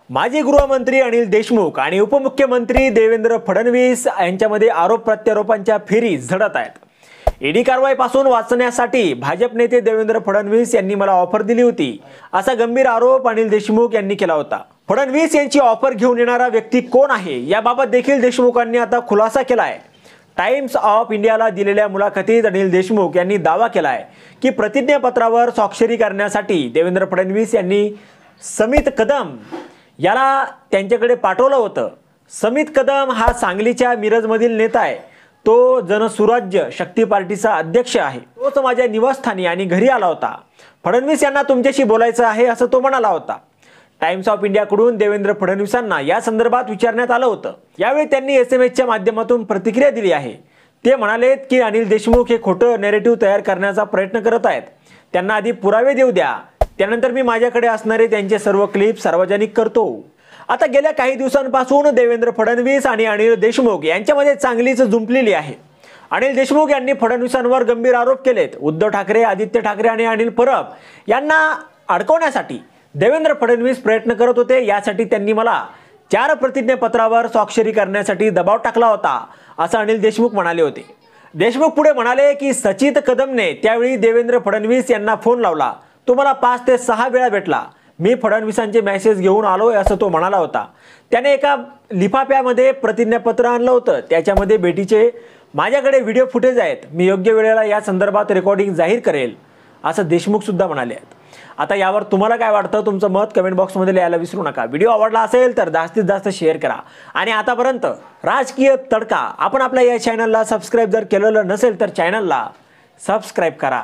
माजी गृहमंत्री अनिल देशमुख आणि उपमुख्यमंत्री देवेंद्र फडणवीस यांच्यामध्ये आरोप प्रत्यारोपांच्या फेरी झडत आहेत। ईडी कारवाईपासून वाचण्यासाठी भाजप नेते देवेंद्र फडणवीस यांनी मला ऑफर दिली होती, असा गंभीर आरोप अनिल देशमुख यांनी केला होता। फडणवीस यांची ऑफर घेऊन येणारा व्यक्ती कोण आहे याबाबत देखील देशमुखांनी आता खुलासा केला आहे। टाइम्स ऑफ इंडियाला दिलेल्या मुलाखतीत अनिल देशमुख यांनी दावा केला आहे की प्रतिज्ञापत्रावर स्वाक्षरी करण्यासाठी देवेंद्र फडणवीस यांनी समित कदम याला त्यांच्याकडे पाठवलं होतं। समित कदम हा सांगलीच्या मिरजमधील नेता आहे। तो जनसुराज्य शक्ती पार्टीचा अध्यक्ष आहे। तोच माझ्या निवासस्थानी आणि घरी आला होता। फडणवीस यांना तुमच्याशी बोलायचं आहे असं तो म्हणाला होता। टाइम्स ऑफ इंडियाकडून देवेंद्र फडणवीसांना या संदर्भात विचारण्यात आलं होतं। यावेळी त्यांनी SMS माध्यमातून प्रतिक्रिया दिली आहे। ते म्हणालेत की अनिल देशमुख हे खोटं नॅरेटिव्ह तयार करण्याचा प्रयत्न करत आहेत। त्यांना आधी पुरावे देऊ द्या, त्यानंतर मी माझ्याकडे असणारे त्यांचे सर्व क्लिप सार्वजनिक करतो। आता गेल्या काही दिवसांपासून देवेंद्र फडणवीस आणि अनिल देशमुख यांच्यामध्ये चांगलीच जुंपलेली आहे। अनिल देशमुख यांनी फडणवीसांवर गंभीर आरोप केलेत। उद्धव ठाकरे, आदित्य ठाकरे आणि अनिल परब यांना अडकवण्यासाठी देवेंद्र फडणवीस प्रयत्न करत होते। यासाठी त्यांनी मला 4 प्रतिज्ञापत्रावर स्वाक्षरी करण्यासाठी दबाव टाकला होता, असं अनिल देशमुख म्हणाले होते। देशमुख पुढे म्हणाले की सचित कदमने त्यावेळी देवेंद्र फडणवीस यांना फोन लावला। तो मला 5 ते 6 वेळा भेटला। मी फडणवीसांचे मेसेज घेऊन आलोय असं तो म्हणाला होता। त्याने एका लिफाफ्यामध्ये प्रतिज्ञापत्र आणलं होतं। त्याच्यामध्ये भेटीचे माझ्याकडे व्हिडिओ फुटेज आहेत। मी योग्य वेळेला या संदर्भात रेकॉर्डिंग जाहीर करेल, असं देशमुख सुद्धा म्हणाले आहेत। आता यावर तुम्हाला काय वाटतं? तुमचं मत कमेंट बॉक्समध्ये लिहायला विसरू नका। व्हिडिओ आवडला असेल तर जास्तीत जास्त शेअर करा आणि आतापर्यंत राजकीय तडका आपण आपल्या या चॅनलला सबस्क्राईब जर केलेलं नसेल तर चॅनलला सबस्क्राईब करा।